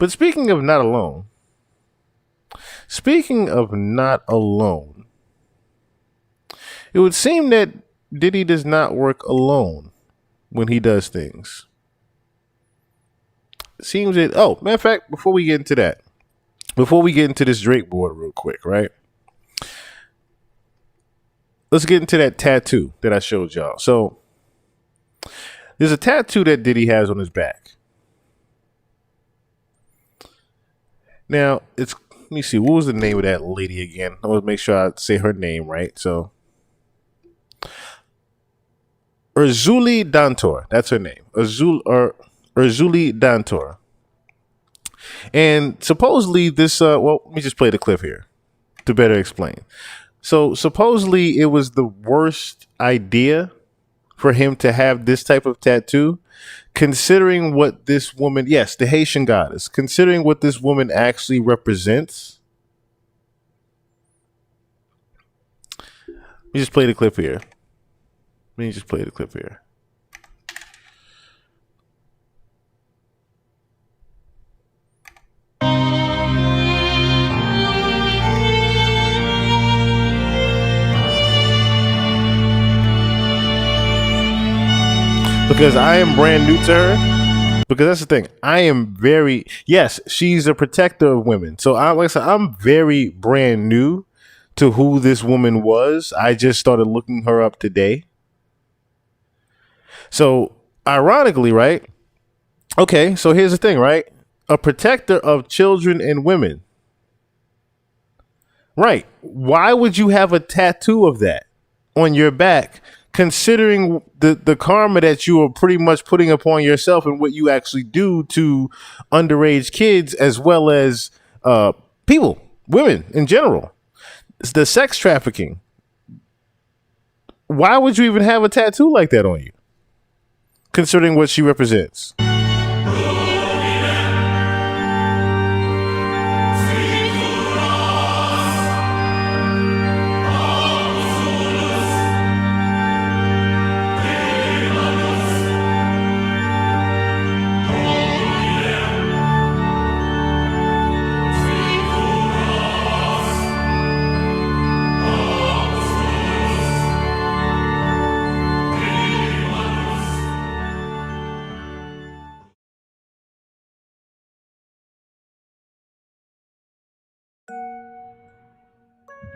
But speaking of not alone, it would seem that Diddy does not work alone when he does things. It seems that, oh, matter of fact, before we get into this Drake board real quick, right? Let's get into that tattoo that I showed y'all. So there's a tattoo that Diddy has on his back. Now, let me see, what was the name of that lady again? I want to make sure I say her name right. So Ezili Dantor, that's her name. Ezili Dantor. And supposedly this, well, let me just play the clip here to better explain. So supposedly it was the worst idea for him to have this type of tattoo, considering what this woman, yes, the Haitian goddess, considering what this woman actually represents. Let me just play the clip here. Because I am brand new to her. Because that's the thing. Yes, she's a protector of women. So I'm very brand new to who this woman was. I just started looking her up today. So ironically, right? Okay, so here's the thing, right? A protector of children and women. Right. Why would you have a tattoo of that on your back, considering the karma that you are pretty much putting upon yourself and what you actually do to underage kids, as well as people, women in general? It's the sex trafficking. Why would you even have a tattoo like that on you, considering what she represents?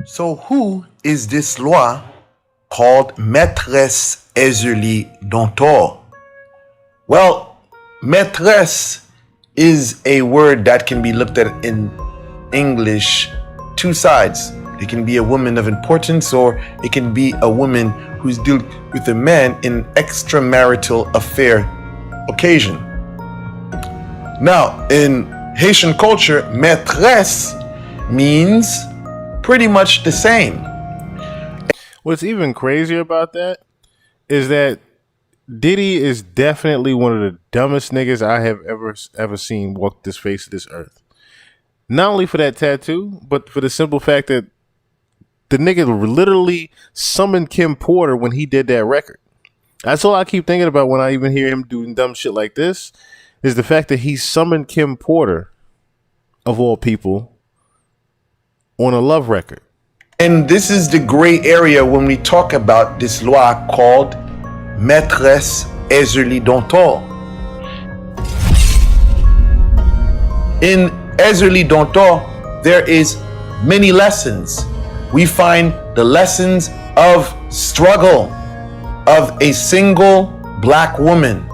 So who is this loi called Maîtresse Ezili Dantor? Well, maîtresse is a word that can be looked at in English two sides. It can be a woman of importance, or it can be a woman who's dealing with a man in extramarital affair occasion. Now, in Haitian culture, maîtresse means pretty much the same. What's even crazier about that is that Diddy is definitely one of the dumbest niggas I have ever seen walk this face of this earth. Not only for that tattoo, but for the simple fact that the nigga literally summoned Kim Porter when he did that record. That's all I keep thinking about when I even hear him doing dumb shit like this, is the fact that he summoned Kim Porter, of all people, on a love record. And this is the gray area when we talk about this loi called Maîtresse Ezili Dantor. In Ezili Dantor, there is many lessons. We find the lessons of struggle of a single black woman.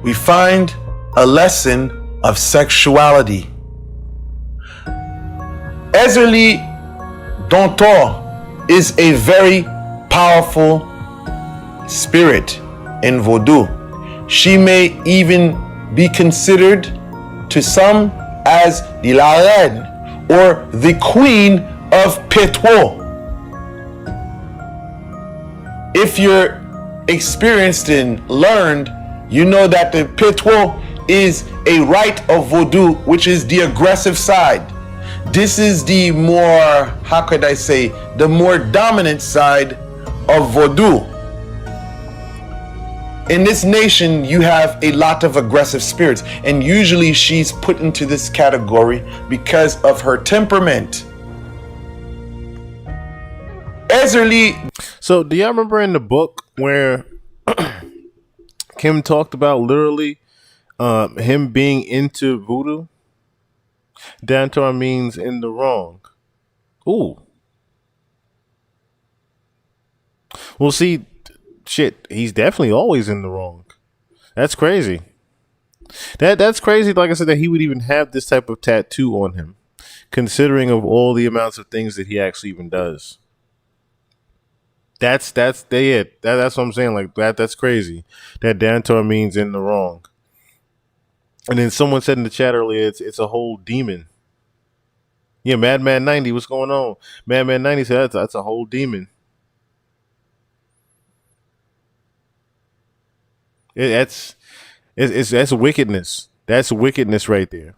We find a lesson of sexuality. Ezili Dantor is a very powerful spirit in Voodoo. She may even be considered to some as la reine, or the queen of Pétro. If you're experienced and learned, you know that the Pétro is a rite of Voodoo, which is the aggressive side. This is the more, how could I say, the more dominant side of Voodoo. In this nation, you have a lot of aggressive spirits, and usually she's put into this category because of her temperament. Ezili. So, do y'all remember in the book where Kim talked about literally him being into voodoo? Dantor means in the wrong. Ooh. Well, see, shit, he's definitely always in the wrong. That's crazy. That's crazy. Like I said, that he would even have this type of tattoo on him, considering of all the amounts of things that he actually even does. That's what I'm saying. Like that's crazy. That Dantor means in the wrong. And then someone said in the chat earlier, it's a whole demon. Yeah, Madman 90, what's going on? Madman 90 said that's a whole demon. That's wickedness. That's wickedness right there.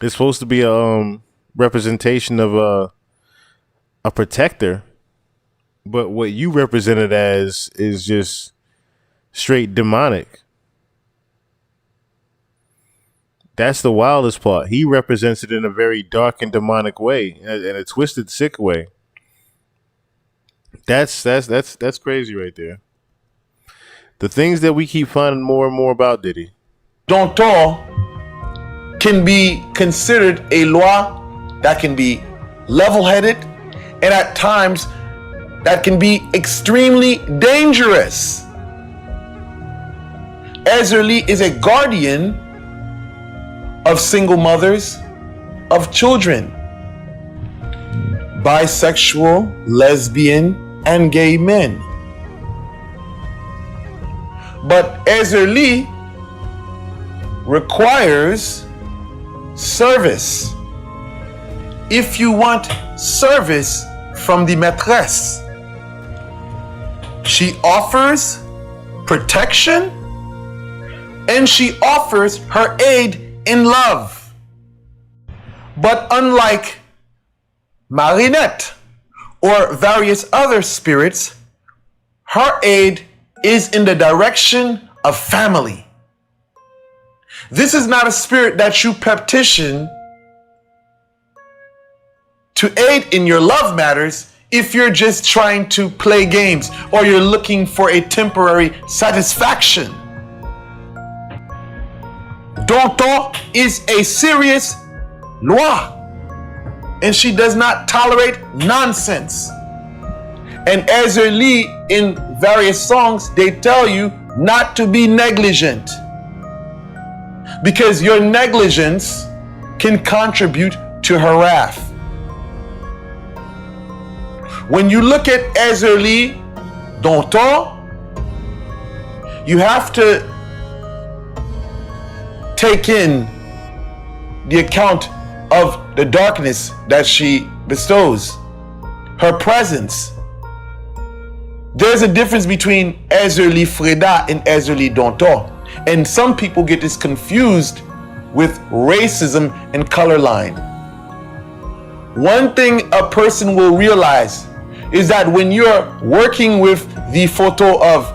It's supposed to be a representation of a protector, but what you represented as is just straight demonic. That's the wildest part. He represents it in a very dark and demonic way, in a twisted, sick way. That's crazy right there. The things that we keep finding more and more about Diddy. Dantor can be considered a loi that can be level-headed, and at times that can be extremely dangerous. Ezili is a guardian of single mothers, of children, bisexual, lesbian, and gay men. But Ezili requires service. If you want service from the maîtresse, she offers protection and she offers her aid in love. But unlike Marinette or various other spirits, her aid is in the direction of family. This is not a spirit that you petition to aid in your love matters if you're just trying to play games or you're looking for a temporary satisfaction. Dantor is a serious loi, and she does not tolerate nonsense. And Ezili, in various songs, they tell you not to be negligent, because your negligence can contribute to her wrath. When you look at Ezili, Dantor, you have to take in the account of the darkness that she bestows, her presence. There's a difference between Ezili Freda and Ezili Dantor, and some people get this confused with racism and color line. One thing a person will realize is that when you're working with the photo of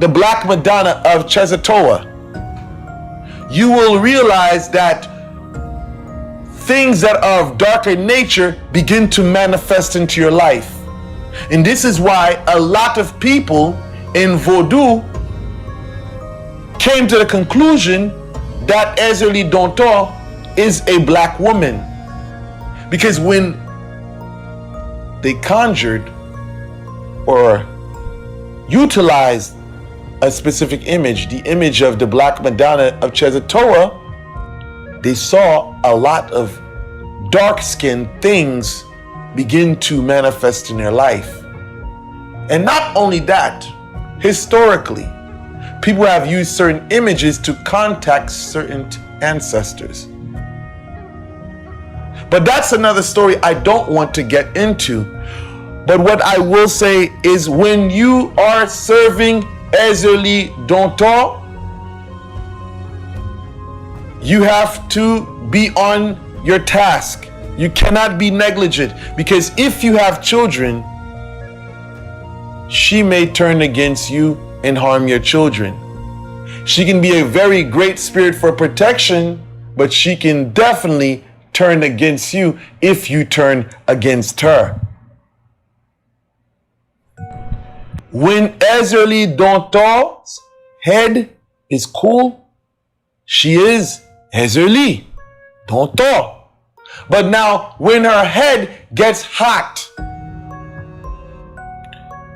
the Black Madonna of Chesatoa, you will realize that things that are of darker nature begin to manifest into your life. And this is why a lot of people in Voodoo came to the conclusion that Ezili Dantor is a black woman. Because when they conjured or utilized a specific image, the image of the Black Madonna of Chesatoa, they saw a lot of dark-skinned things begin to manifest in their life. And not only that, historically, people have used certain images to contact certain ancestors. But that's another story I don't want to get into. But what I will say is, when you are serving Ezili Dantor, you have to be on your task. You cannot be negligent, because if you have children, she may turn against you and harm your children. She can be a very great spirit for protection, but she can definitely turn against you if you turn against her. When Ezili Dantor's head is cool, she is Ezili Dantor. But now, when her head gets hot,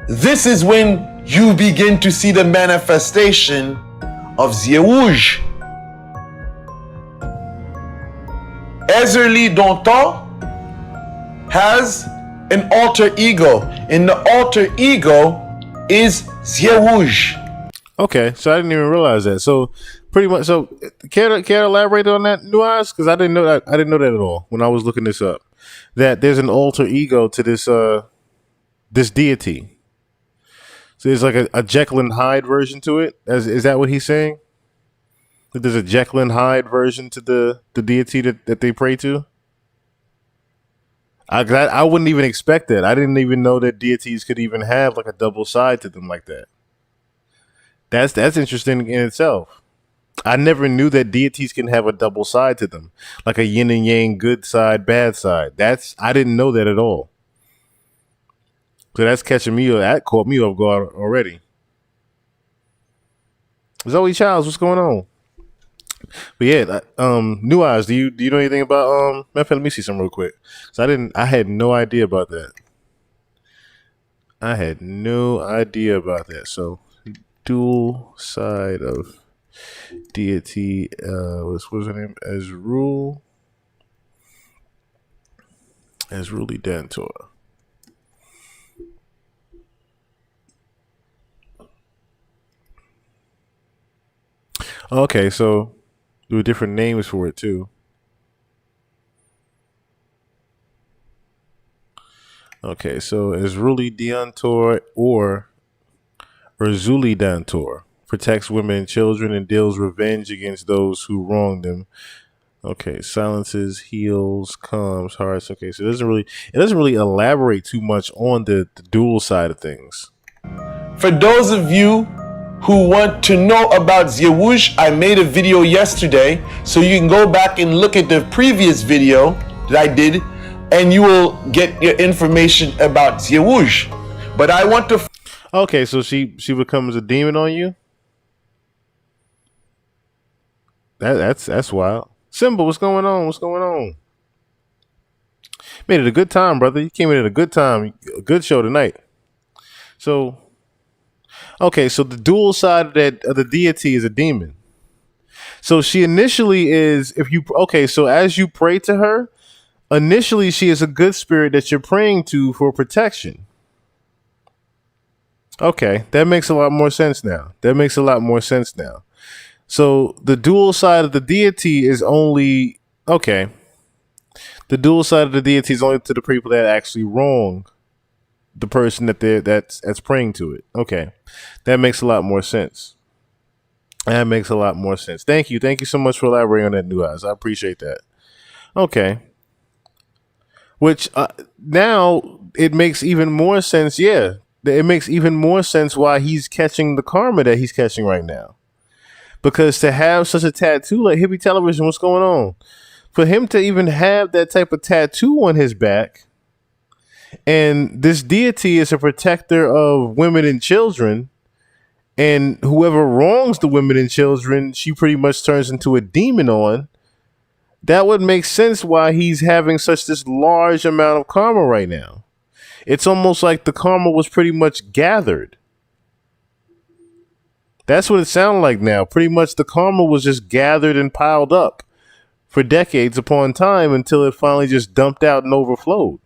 this is when you begin to see the manifestation of Zierouge. Ezili Dantor has an alter ego, and the alter ego is Zierouge. Okay, so I didn't even realize that. So pretty much, so care to elaborate on that nuance? Because I didn't know that. I didn't know that at all when I was looking this up. That there's an alter ego to this this deity. So there's like a Jekyll and Hyde version to it. Is that what he's saying? That there's a Jekyll and Hyde version to the deity that they pray to? I wouldn't even expect that. I didn't even know that deities could even have like a double side to them like that. That's interesting in itself. I never knew that deities can have a double side to them, like a yin and yang, good side, bad side. I didn't know that at all. So that's catching me. That caught me off guard already. Zoe Childs, what's going on? But yeah, New Eyes. Do you know anything about let me see some real quick. So I had no idea about that. I had no idea about that. So dual side of deity. What's her name? Ezili Dantor. Okay, so there were different names for it too. Okay, so Ezili Dantor or Ezili Dantor protects women and children and deals revenge against those who wrong them. Okay, silences, heals, calms, hearts. Okay, so it doesn't really elaborate too much on the dual side of things. For those of you who want to know about Zierouge, I made a video yesterday, so you can go back and look at the previous video that I did, and you will get your information about Zierouge. But I want to... Okay, so she becomes a demon on you? That's wild. Simba, what's going on? What's going on? Made it a good time, brother. You came in at a good time. A good show tonight. So, okay, so the dual side of the deity is a demon. So she initially is, so as you pray to her, initially she is a good spirit that you're praying to for protection. Okay, that makes a lot more sense now. So the dual side of the deity is only the dual side of the deity is only to the people that actually wrong the person that's praying to it. Okay, that makes a lot more sense. Thank you so much for elaborating on that, New Eyes. I appreciate that. Okay, which now it makes even more sense. Yeah, it makes even more sense why he's catching the karma that he's catching right now. Because to have such a tattoo like Hippie Television, what's going on? For him to even have that type of tattoo on his back, and this deity is a protector of women and children, and whoever wrongs the women and children, she pretty much turns into a demon on. That would make sense why he's having such this large amount of karma right now. It's almost like the karma was pretty much gathered. That's what it sounded like now. Pretty much the karma was just gathered and piled up for decades upon time until it finally just dumped out and overflowed.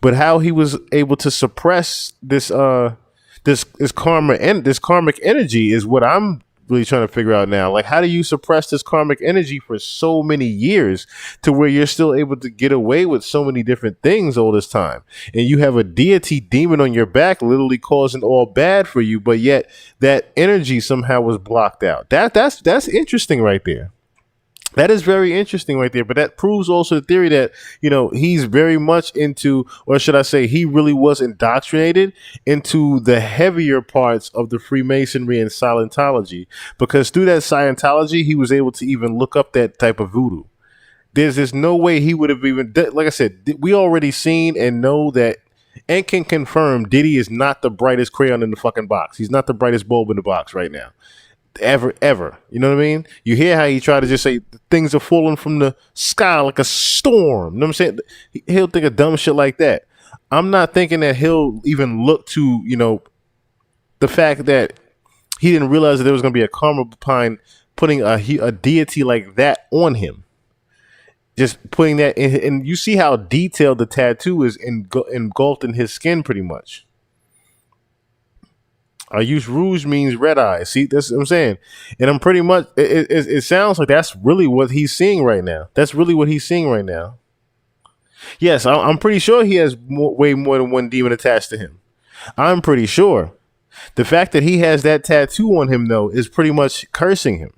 But how he was able to suppress this karma and this karmic energy is what I'm really trying to figure out now. Like, how do you suppress this karmic energy for so many years to where you're still able to get away with so many different things all this time? And you have a deity demon on your back literally causing all bad for you, but yet that energy somehow was blocked out. That's interesting right there. That is very interesting right there, but that proves also the theory that, he's very much into, or should I say, he really was indoctrinated into the heavier parts of the Freemasonry and Scientology, because through that Scientology, he was able to even look up that type of voodoo. There's no way he would have even, like I said, we already seen and know that and can confirm Diddy is not the brightest crayon in the fucking box. He's not the brightest bulb in the box right now, ever. You know what I mean? You hear how he tried to just say things are falling from the sky like a storm. You know what I'm saying? He'll think of dumb shit like that. I'm not thinking that he'll even look to, the fact that he didn't realize that there was going to be a karma behind putting a deity like that on him. Just putting that in, and you see how detailed the tattoo is engulfed in his skin pretty much. I use rouge means red eyes. See, that's what I'm saying. And I'm pretty much, it sounds like that's really what he's seeing right now. That's really what he's seeing right now. Yes, I'm pretty sure he has way more than one demon attached to him. I'm pretty sure. The fact that he has that tattoo on him, though, is pretty much cursing him.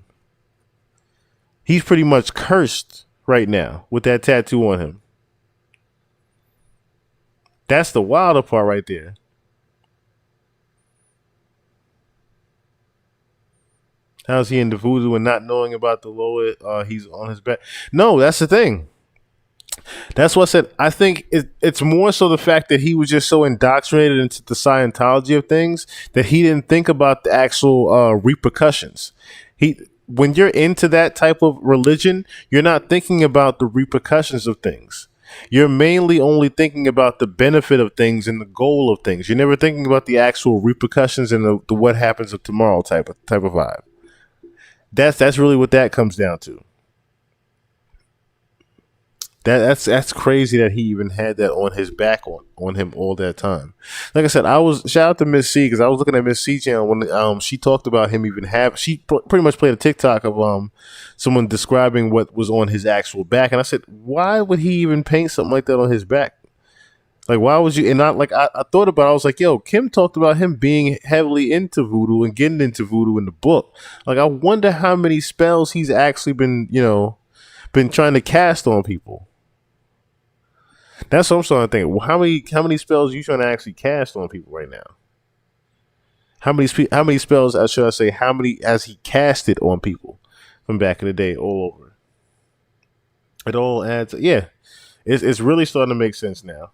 He's pretty much cursed right now with that tattoo on him. That's the wilder part right there. How's he into voodoo and not knowing about the lower he's on his back? No, that's the thing. That's what I said. I think it's more so the fact that he was just so indoctrinated into the Scientology of things that he didn't think about the actual repercussions. When you're into that type of religion, you're not thinking about the repercussions of things. You're mainly only thinking about the benefit of things and the goal of things. You're never thinking about the actual repercussions and the what happens of tomorrow type of vibe. That's really what that comes down to. That's crazy that he even had that on his back on him all that time. Like I said, I was shout out to Miss C because I was looking at Miss C channel when she talked about him even have she pretty much played a TikTok of someone describing what was on his actual back, and I said, why would he even paint something like that on his back? Like, why would you? And not like I thought about it, I was like, yo, Kim talked about him being heavily into voodoo and getting into voodoo in the book. Like, I wonder how many spells he's actually been trying to cast on people. That's what I'm starting to think. Well, how many spells are you trying to actually cast on people right now? How many spells should I say? How many has he casted on people from back in the day all over? It all adds. Yeah, it's really starting to make sense now.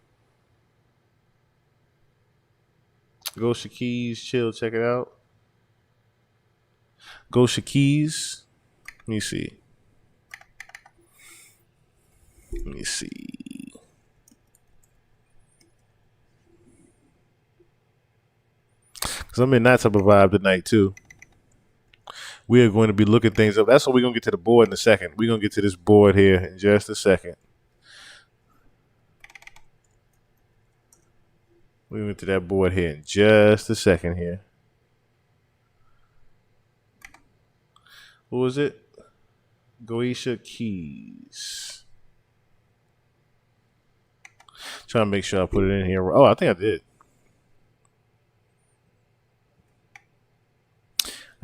Go Shaquille, chill, check it out. Go Shaquille. Let me see. Let me see. Because I'm in that type of vibe tonight, too. We are going to be looking things up. That's what we're going to get to the board in a second. We're going to get to this board here in just a second. We're going to get to that board here in just a second here. What was it? Goisha Keys. Trying to make sure I put it in here. Oh, I think I did.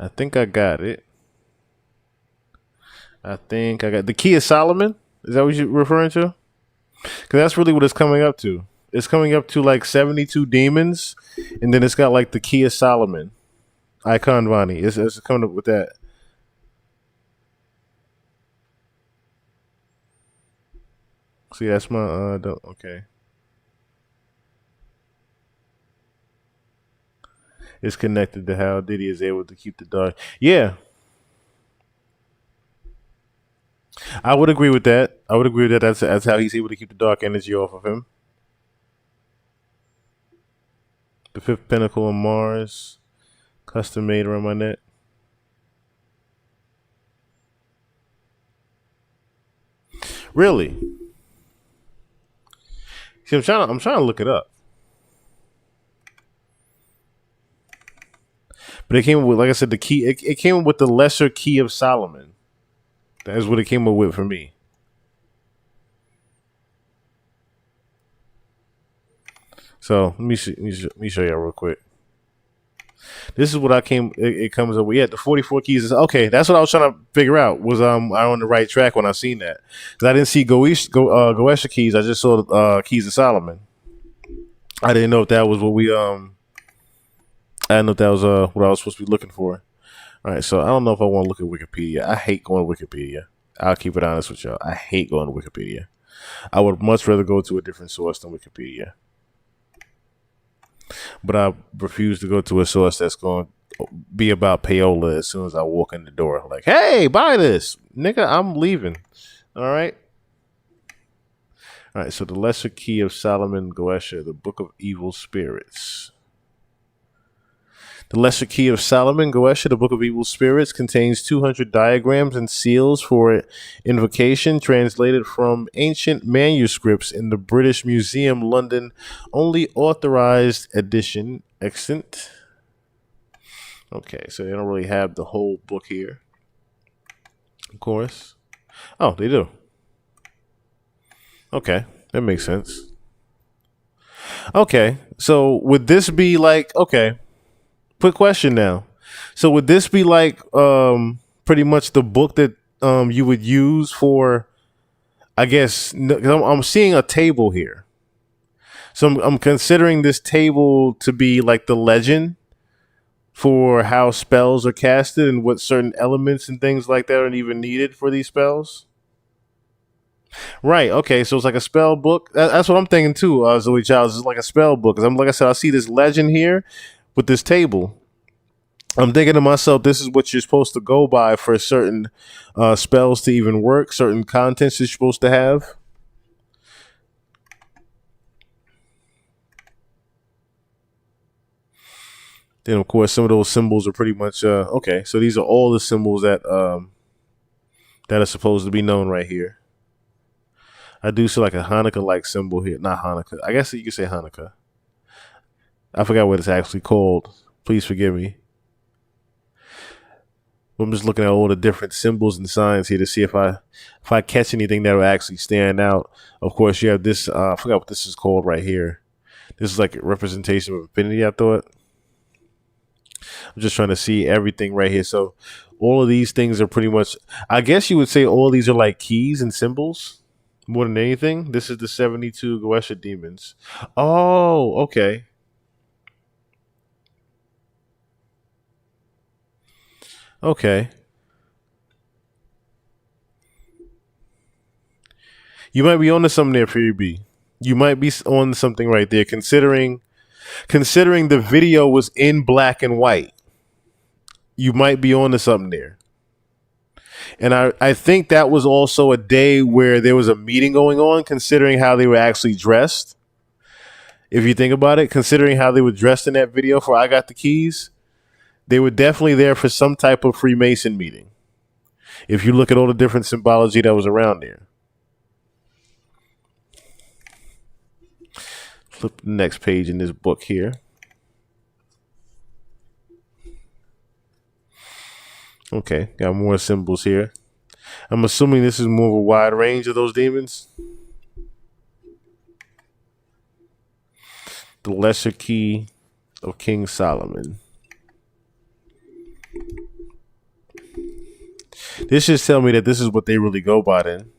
I think I got it. I think I got the Key of Solomon. Is that what you're referring to? Because that's really what it's coming up to. It's coming up to like 72 demons, and then it's got like the Key of Solomon icon Vani. It's coming up with that. See, that's my okay. It's connected to how Diddy is able to keep the dark. Yeah, I would agree with that. I would agree with that. That's how he's able to keep the dark energy off of him. The fifth pinnacle of Mars, custom made around my neck. Really? See, I'm trying to look it up. But it came with, like I said, the key. It came with the lesser Key of Solomon. That is what it came up with for me. So let me show you real quick. This is what I came. It comes up with. Yeah, the 44 keys is okay. That's what I was trying to figure out. Was I on the right track when I seen that? Because I didn't see Goesha keys. I just saw keys of Solomon. I didn't know if that was what we I didn't know if that was what I was supposed to be looking for. All right, so I don't know if I want to look at Wikipedia. I hate going to Wikipedia. I'll keep it honest with y'all. I hate going to Wikipedia. I would much rather go to a different source than Wikipedia. But I refuse to go to a source that's going to be about payola as soon as I walk in the door. Like, hey, buy this. Nigga, I'm leaving. All right. All right, so the Lesser Key of Solomon Goesha, the Book of Evil Spirits. The Lesser Key of Solomon Goesha, the Book of Evil Spirits, contains 200 diagrams and seals for invocation, translated from ancient manuscripts in the British Museum, London. Only authorized edition. Extant. Okay, so they don't really have the whole book here. Of course. Oh, they do. Okay, that makes sense. Okay, so would this be like, okay, quick question now. So would this be like pretty much the book that you would use for, I guess, 'cause I'm seeing a table here. So I'm considering this table to be like the legend for how spells are casted and what certain elements and things like that are even needed for these spells. Right. Okay. So it's like a spell book. That's what I'm thinking too. Zoe Childs is like a spell book. Cause I'm like I said, I see this legend here with this table. I'm thinking to myself, this is what you're supposed to go by for certain spells to even work, certain contents you're supposed to have. Then, of course, some of those symbols are pretty much okay. So these are all the symbols that that are supposed to be known right here. I do see like a Hanukkah-like symbol here. Not Hanukkah. I guess you could say Hanukkah. I forgot what it's actually called. Please forgive me. I'm just looking at all the different symbols and signs here to see if I catch anything that will actually stand out. Of course, you have this. I forgot what this is called right here. This is like a representation of infinity, I thought. I'm just trying to see everything right here. So all of these things are pretty much, I guess you would say all these are like keys and symbols more than anything. This is the 72 Goesha demons. Oh, okay. Okay. You might be on to something there, Fury B. You might be on something right there, considering the video was in black and white. You might be on to something there. And I think that was also a day where there was a meeting going on, considering how they were actually dressed. If you think about it, considering how they were dressed in that video for I Got the Keys, they were definitely there for some type of Freemason meeting. If you look at all the different symbology that was around there. Flip the next page in this book here. Okay, got more symbols here. I'm assuming this is more of a wide range of those demons. The Lesser Key of King Solomon. This just tell me that this is what they really go by then.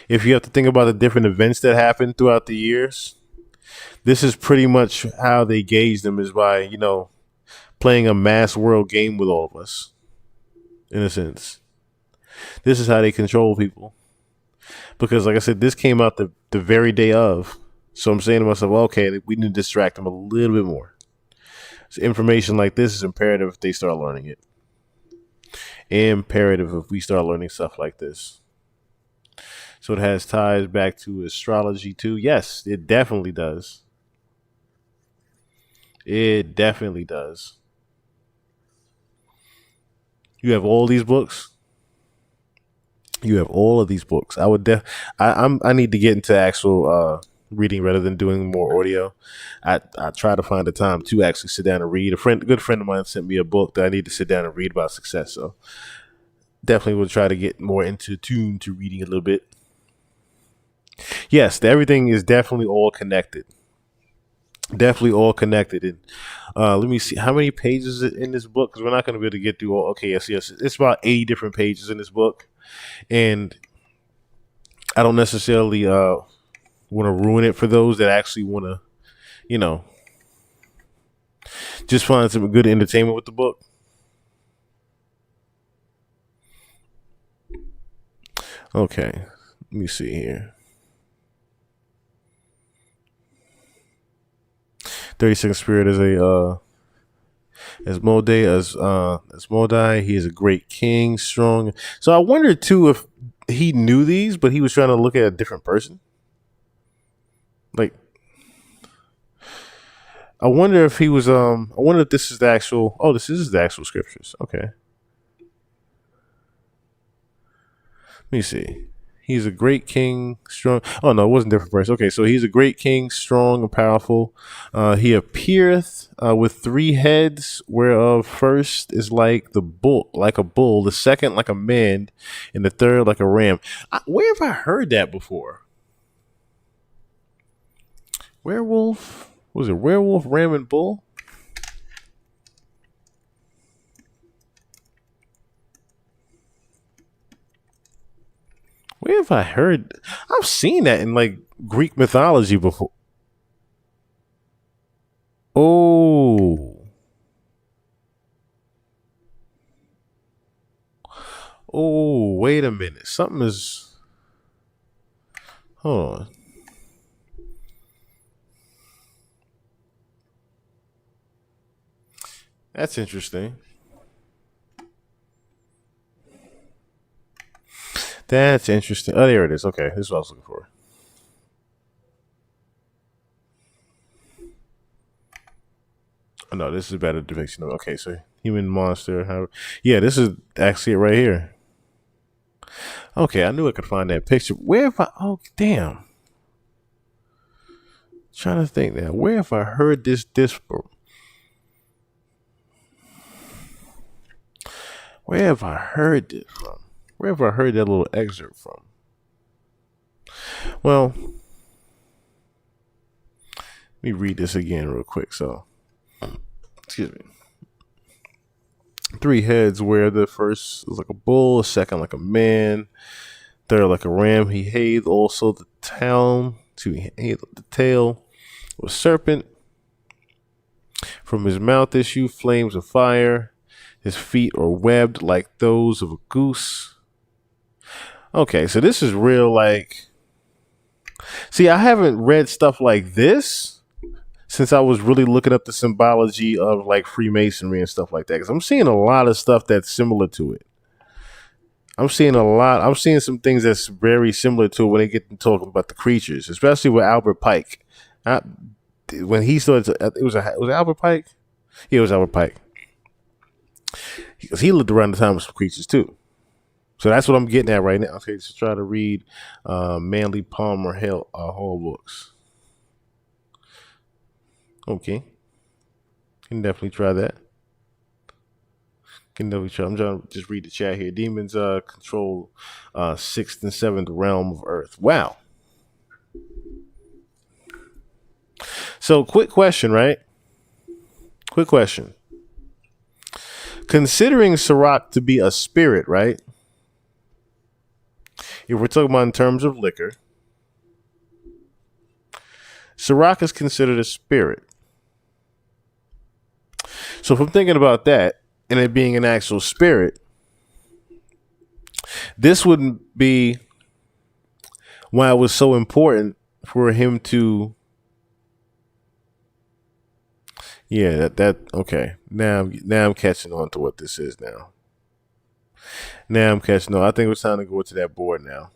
If you have to think about the different events that happened throughout the years, this is pretty much how they gauge them, is by, playing a mass world game with all of us, in a sense. This is how they control people. Because, like I said, this came out the very day of. So I'm saying to myself, well, okay, we need to distract them a little bit more. So information like this is imperative if they start learning it. Imperative if we start learning stuff like this. So it has ties back to astrology too. Yes, it definitely does. It definitely does. You have all these books. You have all of these books. I need to get into actual reading rather than doing more audio. I try to find the time to actually sit down and read. A good friend of mine sent me a book that I need to sit down and read about success. So definitely will try to get more into tune to reading a little bit. Yes, everything is definitely all connected. Definitely all connected. And let me see how many pages is in this book, because we're not going to be able to get through all. Okay, yes, it's about 80 different pages in this book, and I don't necessarily want to ruin it for those that actually want to, you know, just find some good entertainment with the book. Okay, let me see here. 32nd Spirit is a as Modai, he is a great king, strong. So I wonder too if he knew these, but he was trying to look at a different person. Like, I wonder if he was. I wonder if this is the actual. Oh, this is the actual scriptures. Okay. Let me see. He's a great king, strong. Oh no, it wasn't a different person. Okay, so he's a great king, strong and powerful. He appeareth with three heads, whereof first is like the bull, like a bull. The second like a man, and the third like a ram. Where have I heard that before? Werewolf? Was it werewolf, ram, and bull? Where have I heard? I've seen that in like Greek mythology before. Oh, oh, wait a minute. Something is. Hold on. That's interesting. That's interesting. Oh, there it is. Okay, this is what I was looking for. Oh, no, this is a better depiction of. Okay, so human monster. Yeah, this is actually it right here. Okay, I knew I could find that picture. Where have I? Oh, damn. Trying to think now. Where have I heard this from? Where have I heard this from? Where have I heard that little excerpt from? Well, let me read this again real quick. So, excuse me. Three heads, where the first is like a bull, the second like a man, third like a ram. He hath also the town to hath the tail of a serpent. From his mouth issue flames of fire. His feet are webbed like those of a goose. Okay, so this is real. Like, see, I haven't read stuff like this since I was really looking up the symbology of like Freemasonry and stuff like that. Because I'm seeing a lot of stuff that's similar to it. I'm seeing a lot. I'm seeing some things that's very similar to it when they get to talking about the creatures, especially with Albert Pike. When he started, was it Albert Pike? Yeah, it was Albert Pike. Because he lived around the time of some creatures too. So that's what I'm getting at right now. Okay, just try to read Manly Palmer Hall books. Okay, can definitely try that. Can definitely try. I'm trying to just read the chat here. Demons control sixth and seventh realm of Earth. Wow. So, quick question, right? Quick question. Considering Sirach to be a spirit, right? If we're talking about in terms of liquor, Sirach is considered a spirit. So if I'm thinking about that and it being an actual spirit, this wouldn't be why it was so important for him to. Yeah, that okay. Now I'm catching on to what this is now. Now I'm catching on. I think it's time to go to that board now.